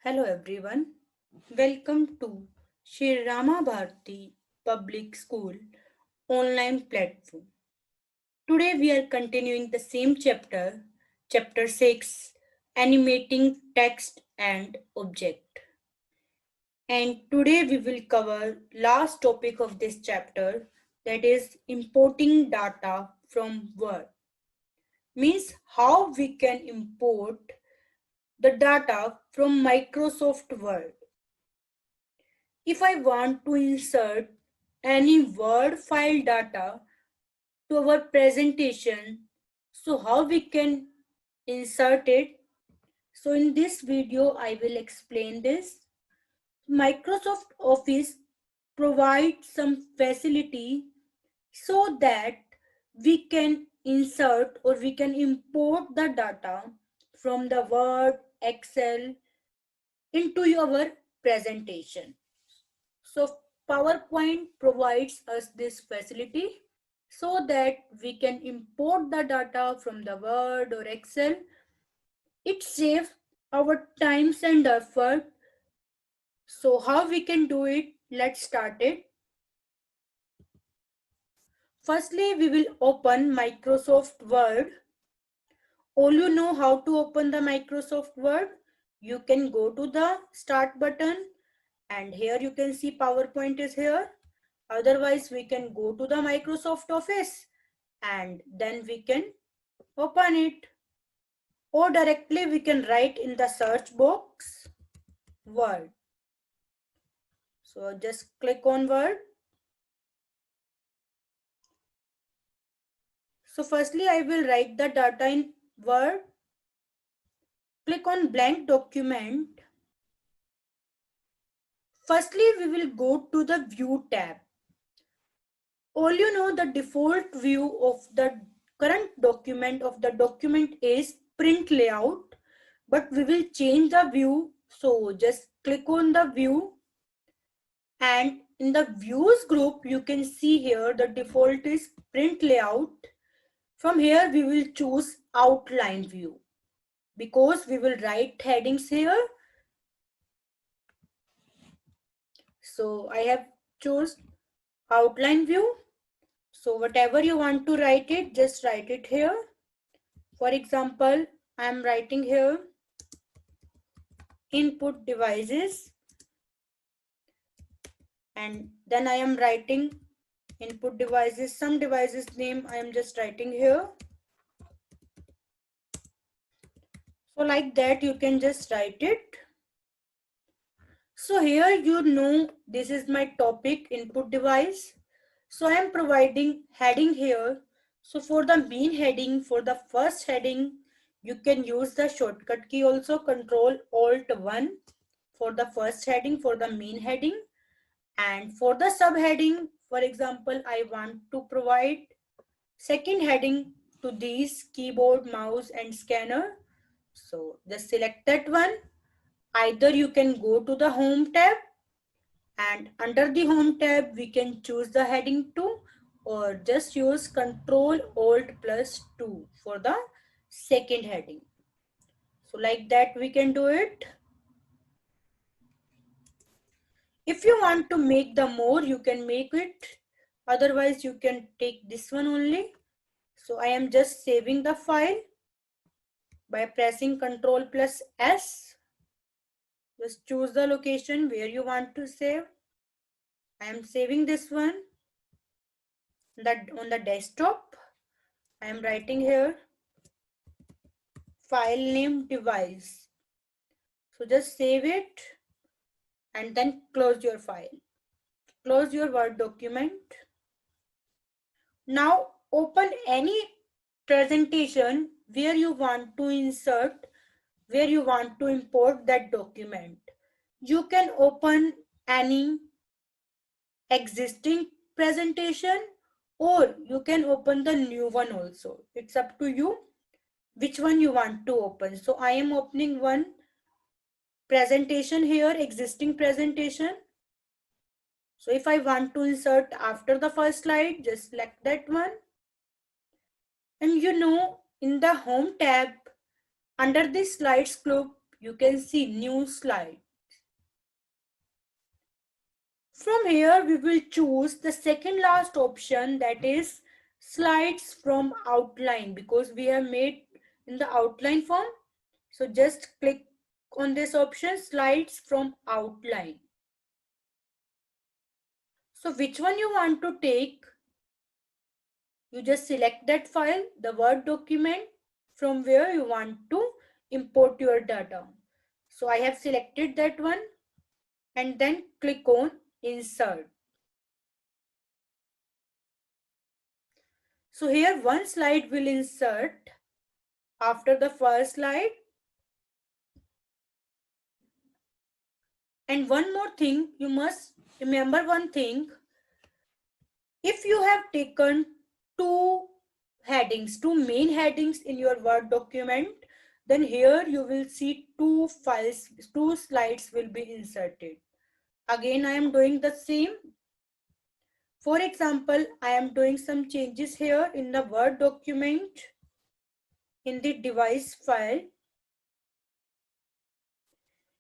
Hello everyone. Welcome to Shri Rama Bharati Public School online platform. Today we are continuing the same chapter, chapter 6, animating text and object. And today we will cover last topic of this chapter, that is importing data from Word. Means how we can import the data from Microsoft Word. If I want to insert any Word file data to our presentation, so how we can insert it? So in this video, I will explain this. Microsoft Office provides some facility so that we can insert or we can import the data from the Word, Excel into our presentation. So PowerPoint provides us this facility so that we can import the data from the Word or Excel. It saves our times and effort. So how we can do it? Let's start it. Firstly, we will open Microsoft Word. All you know how to open the Microsoft Word. You can go to the start button and here you can see PowerPoint is here. Otherwise, we can go to the Microsoft Office and then we can open it. Or directly we can write in the search box Word. So just click on Word. So firstly, I will write the data in Word. Click on blank document. Firstly, we will go to the View tab. All you know, the default view of the current document is print layout, but we will change the view. So just click on the view, and in the views group you can see here the default is print layout. From here we will choose outline view because we will write headings here. So I have choose outline view. So whatever you want to write it, just write it here. For example, I am writing here input devices, and then I am writing input devices, some devices name I am just writing here. So like that you can just write it. So here you know this is my topic input device. So I am providing heading here. So for the main heading, for the first heading, you can use the shortcut key also, Control Alt 1 for the first heading, for the main heading. And for the subheading, for example, I want to provide second heading to these keyboard, mouse and scanner. So just select that one. Either you can go to the home tab, and under the home tab we can choose the heading 2, or just use Control Alt plus 2 for the second heading. So like that we can do it. If you want to make the more, you can make it. Otherwise you can take this one only. So I am just saving the file by pressing Control plus S. Just choose the location where you want to save. I am saving this one that on the desktop. I am writing here file name device. So just save it and then close your file. Close your Word document. Now open any presentation where you want to insert, where you want to import that document. You can open any existing presentation or you can open the new one also. It's up to you which one you want to open. So I am opening one presentation here, existing presentation. So if I want to insert after the first slide, just select that one. And you know, in the home tab, under the slides group, you can see new slide. From here, we will choose the second last option, that is slides from outline, because we have made in the outline form. So just click on this option, slides from outline. So which one you want to take? You just select that file, the Word document, from where you want to import your data. So I have selected that one and then click on insert. So here one slide will insert after the first slide. And one more thing, you must remember one thing. If you have taken two main headings in your Word document, then here you will see two slides will be inserted. Again, I am doing the same. For example, I am doing some changes here in the Word document in the device file.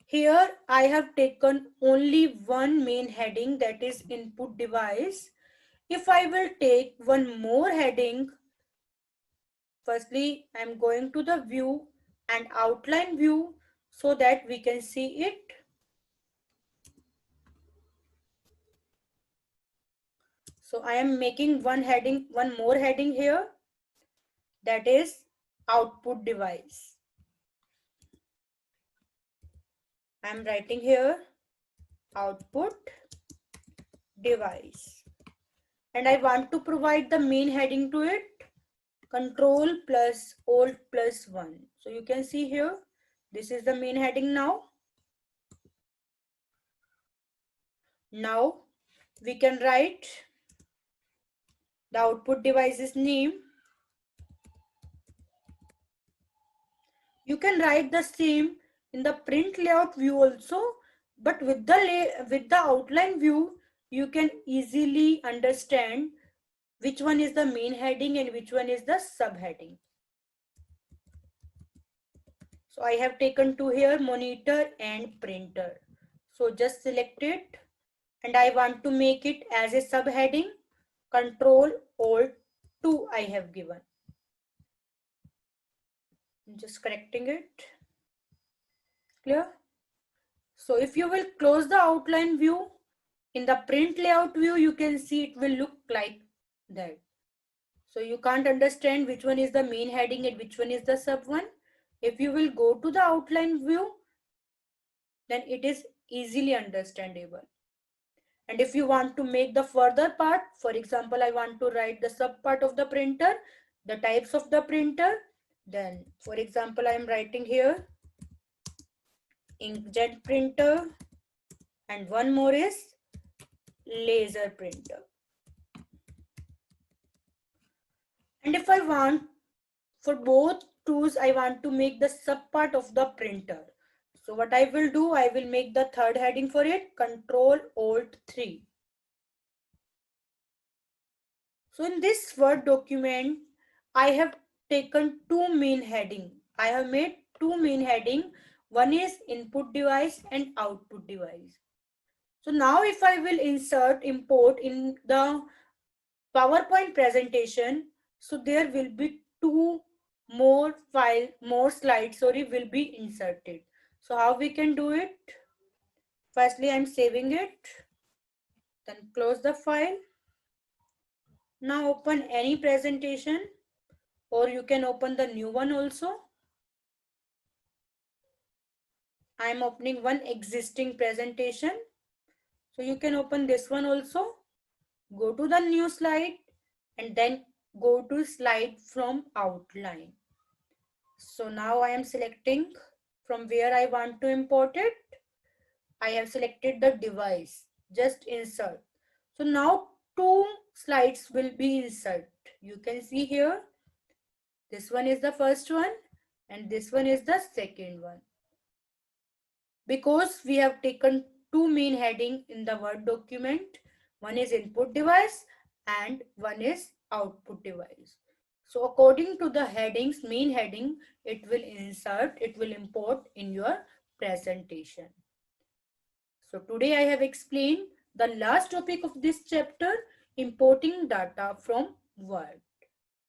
Here I have taken only one main heading, that is input device. If I will take one more heading, firstly I am going to the view and outline view so that we can see it. So I am making one more heading here, that is output device. I am writing here output device, and I want to provide the main heading to it, Control plus Alt plus 1. So you can see here, this is the main heading now. Now we can write the output device's name. You can write the same in the print layout view also, but with the outline view, you can easily understand which one is the main heading and which one is the subheading. So I have taken two here, monitor and printer. So just select it, and I want to make it as a subheading. Control Alt 2 I have given. I'm just correcting it. Clear? So if you will close the outline view, in the print layout view, you can see it will look like that. So you can't understand which one is the main heading and which one is the sub one. If you will go to the outline view, then it is easily understandable. And if you want to make the further part, for example, I want to write the sub part of the printer, the types of the printer, then for example, I am writing here inkjet printer, and one more is laser printer. And if I want, for both tools, I want to make the sub part of the printer. So what I will do, I will make the third heading for it, Control Alt 3. So in this Word document, I have taken two main heading. I have made two main heading. One is input device and output device. So now if I will import in the PowerPoint presentation, so there will be more slides, will be inserted. So how we can do it? Firstly, I'm saving it, then close the file. Now open any presentation, or you can open the new one also. I'm opening one existing presentation. So you can open this one also. Go to the new slide and then go to slide from outline. So now I am selecting from where I want to import it. I have selected the device, just insert. So now two slides will be inserted. You can see here, this one is the first one and this one is the second one. Because we have taken two main heading in the Word document, one is input device and one is output device. So according to the headings, main heading, it will import in your presentation. So today I have explained the last topic of this chapter, importing data from Word.